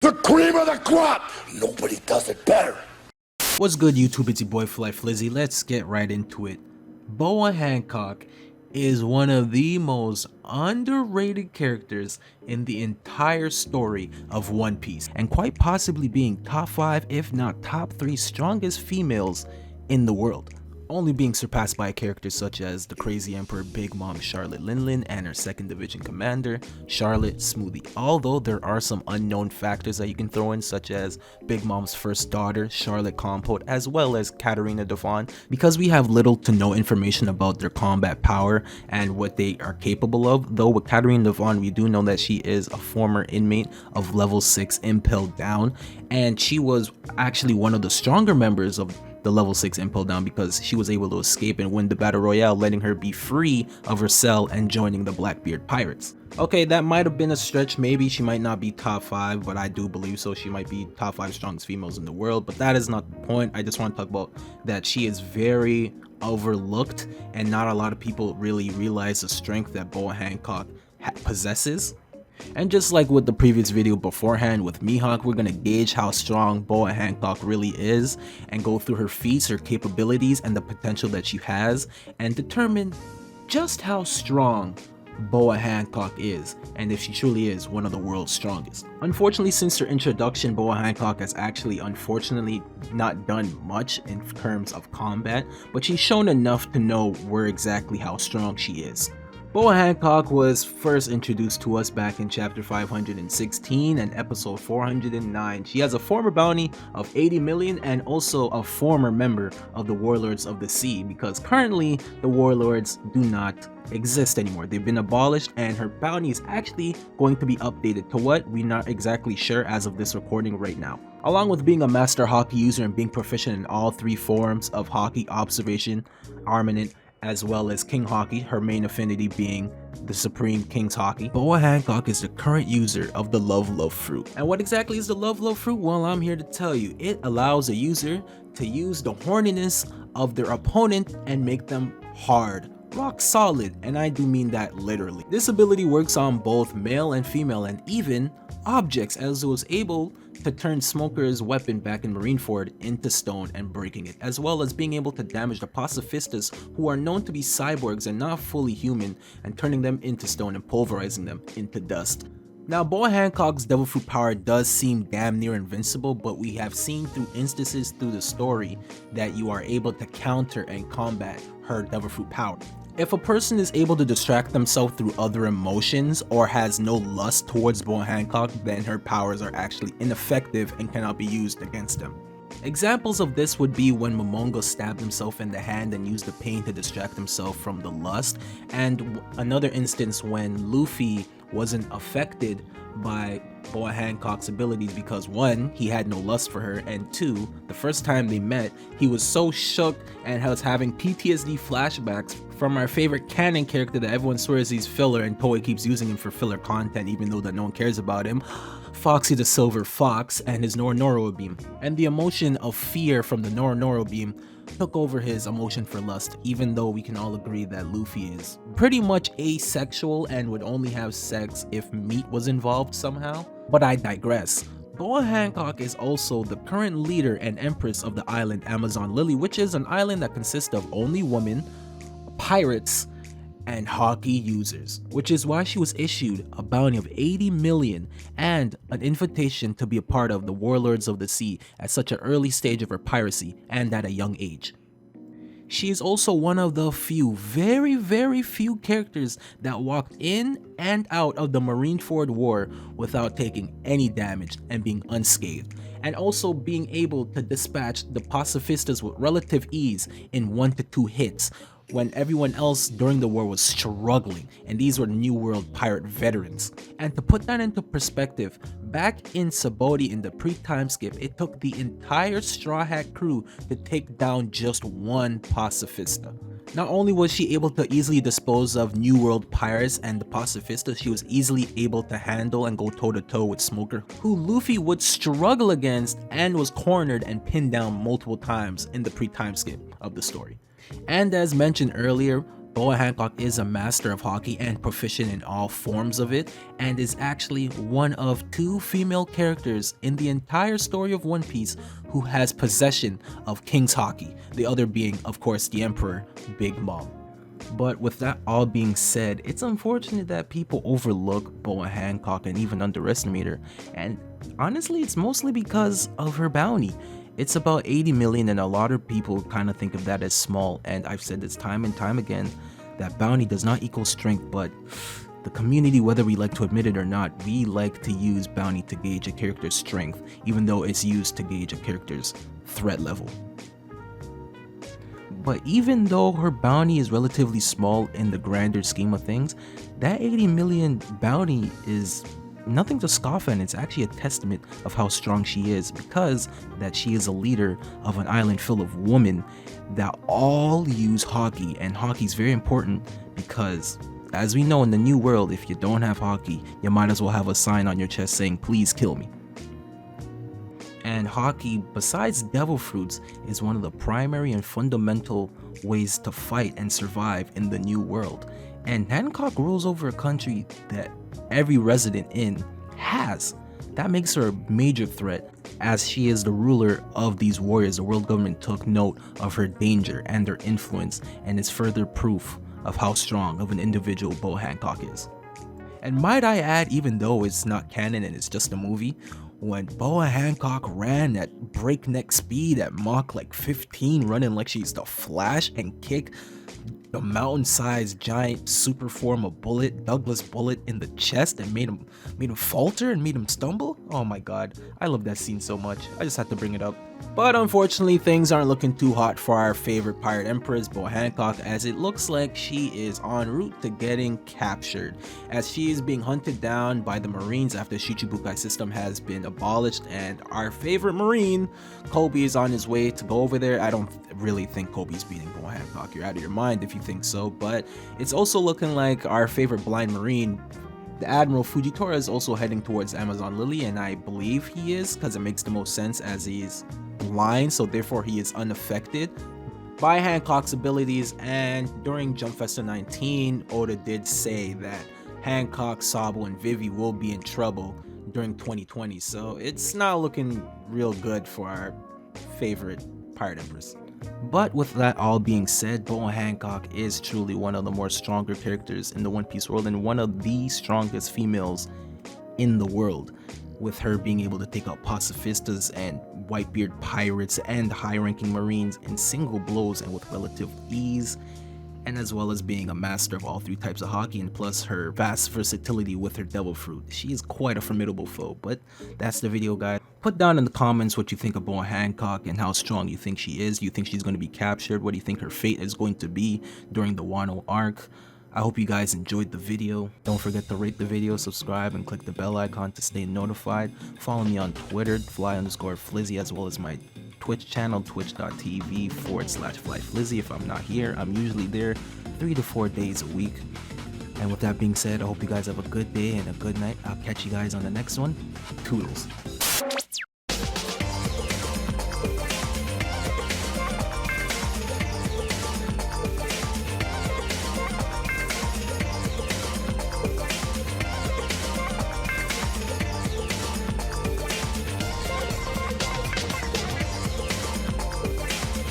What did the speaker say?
The cream of the crop! Nobody does it better. What's good, YouTube? It's your boy FlyFlizzy. Let's get right into it. Boa Hancock is one of the most underrated characters in the entire story of One Piece, and quite possibly being top 5 if not top 3 strongest females in the world, only being surpassed by characters such as the Crazy Emperor Big Mom Charlotte Linlin and her 2nd Division Commander Charlotte Smoothie. Although there are some unknown factors that you can throw in, such as Big Mom's first daughter Charlotte Compote, as well as Katarina Devon, because we have little to no information about their combat power and what they are capable of. Though with Katarina Devon, we do know that she is a former inmate of level 6 Impel Down, and she was actually one of the stronger members of the level 6 Impel Down because she was able to escape and win the battle royale, letting her be free of her cell and joining the Blackbeard Pirates. Okay, that might have been a stretch. Maybe she might not be top 5, but I do believe so. She might be top 5 strongest females in the world, but that is not the point. I just want to talk about that she is very overlooked and not a lot of people really realize the strength that Boa Hancock possesses. And just like with the previous video beforehand with Mihawk, we're going to gauge how strong Boa Hancock really is and go through her feats, her capabilities, and the potential that she has, and determine just how strong Boa Hancock is, and if she truly is one of the world's strongest. Unfortunately, since her introduction, Boa Hancock has actually unfortunately not done much in terms of combat, but she's shown enough to know where exactly how strong she is. Boa Hancock was first introduced to us back in chapter 516 and episode 409. She has a former bounty of 80 million and also a former member of the Warlords of the Sea, because currently the Warlords do not exist anymore. They've been abolished, and her bounty is actually going to be updated to what we're not exactly sure as of this recording right now. Along with being a master Haki user and being proficient in all 3 forms of Haki: observation, armament, as well as King Haki, her main affinity being the Supreme King's Haki, Boa Hancock is the current user of the Love Fruit. And what exactly is the Love Fruit? Well, I'm here to tell you. It allows a user to use the horniness of their opponent and make them hard, rock solid, and I do mean that literally. This ability works on both male and female and even objects, as it was able to turn Smoker's weapon back in Marineford into stone and breaking it, as well as being able to damage the pacifistas who are known to be cyborgs and not fully human, and turning them into stone and pulverizing them into dust. Now, Boa Hancock's Devil Fruit power does seem damn near invincible, but we have seen through instances through the story that you are able to counter and combat her Devil Fruit power. If a person is able to distract themselves through other emotions or has no lust towards Boa Hancock, then her powers are actually ineffective and cannot be used against them. Examples of this would be when Momongo stabbed himself in the hand and used the pain to distract himself from the lust, and another instance when Luffy wasn't affected by Boa Hancock's abilities because 1, he had no lust for her, and 2, the first time they met, he was so shook and was having PTSD flashbacks from our favorite canon character that everyone swears he's filler and Toei keeps using him for filler content even though that no one cares about him, Foxy the Silver Fox and his Noro beam. And the emotion of fear from the Noro beam took over his emotion for lust, even though we can all agree that Luffy is pretty much asexual and would only have sex if meat was involved somehow. But I digress. Boa Hancock is also the current leader and empress of the island Amazon Lily, which is an island that consists of only women, pirates, and Haki users, which is why she was issued a bounty of 80 million and an invitation to be a part of the Warlords of the Sea at such an early stage of her piracy and at a young age. She is also one of the few, very few characters that walked in and out of the Marineford War without taking any damage and being unscathed, and also being able to dispatch the pacifistas with relative ease in 1 to 2 hits, when everyone else during the war was struggling, and these were New World pirate veterans. And to put that into perspective, back in Sabaody in the pre-time skip, it took the entire Straw Hat crew to take down just 1 pacifista. Not only was she able to easily dispose of New World pirates and the pacifistas, she was easily able to handle and go toe-to-toe with Smoker, who Luffy would struggle against and was cornered and pinned down multiple times in the pre-time skip of the story. And as mentioned earlier, Boa Hancock is a master of hockey and proficient in all forms of it, and is actually one of 2 female characters in the entire story of One Piece who has possession of King's Hockey, the other being, of course, the Emperor, Big Mom. But with that all being said, it's unfortunate that people overlook Boa Hancock and even underestimate her, and honestly it's mostly because of her bounty. It's about 80 million, and a lot of people kind of think of that as small, and I've said this time and time again, that bounty does not equal strength, but the community, whether we like to admit it or not, we like to use bounty to gauge a character's strength, even though it's used to gauge a character's threat level. But even though her bounty is relatively small in the grander scheme of things, that 80 million bounty is nothing to scoff at, and it's actually a testament of how strong she is, because that she is a leader of an island full of women that all use hockey, and hockey is very important because, as we know in the new world, if you don't have hockey, you might as well have a sign on your chest saying, "Please kill me." And hockey, besides devil fruits, is one of the primary and fundamental ways to fight and survive in the new world. And Hancock rules over a country that every resident in has. That makes her a major threat, as she is the ruler of these warriors. The world government took note of her danger and her influence, and is further proof of how strong of an individual Boa Hancock is. And might I add, even though it's not canon and it's just a movie, when Boa Hancock ran at breakneck speed at Mach like 15, running like she's the Flash, and kick the mountain-sized giant super form of Bullet, Douglas Bullet, in the chest, and made him falter and made him stumble. Oh my god, I love that scene so much. I just had to bring it up. But unfortunately, things aren't looking too hot for our favorite pirate empress, Boa Hancock, as it looks like she is en route to getting captured, as she is being hunted down by the Marines after the Shichibukai system has been abolished, and our favorite Marine, Kobe, is on his way to go over there. I don't really think Kobe's beating Boa Hancock. You're out of your mind if you think so, but it's also looking like our favorite blind Marine, the Admiral Fujitora, is also heading towards Amazon Lily, and I believe he is, because it makes the most sense as he's blind, so therefore he is unaffected by Hancock's abilities. And during Jump Festa 19, Oda did say that Hancock, Sabo, and Vivi will be in trouble during 2020, so it's not looking real good for our favorite pirate empress. But with that all being said, Boa Hancock is truly one of the more stronger characters in the One Piece world, and one of the strongest females in the world, with her being able to take out pacifistas and Whitebeard pirates and high-ranking Marines in single blows and with relative ease, and as well as being a master of all 3 types of hockey, and plus her vast versatility with her devil fruit. She is quite a formidable foe. But that's the video, guys. Put down in the comments what you think of Boa Hancock and how strong you think she is. Do you think she's going to be captured? What do you think her fate is going to be during the Wano arc? I hope you guys enjoyed the video. Don't forget to rate the video, subscribe, and click the bell icon to stay notified. Follow me on Twitter, fly_flizzy, as well as my Twitch channel, twitch.tv/FlyFlizzy. If I'm not here, I'm usually there 3 to 4 days a week. And with that being said, I hope you guys have a good day and a good night. I'll catch you guys on the next one. Toodles.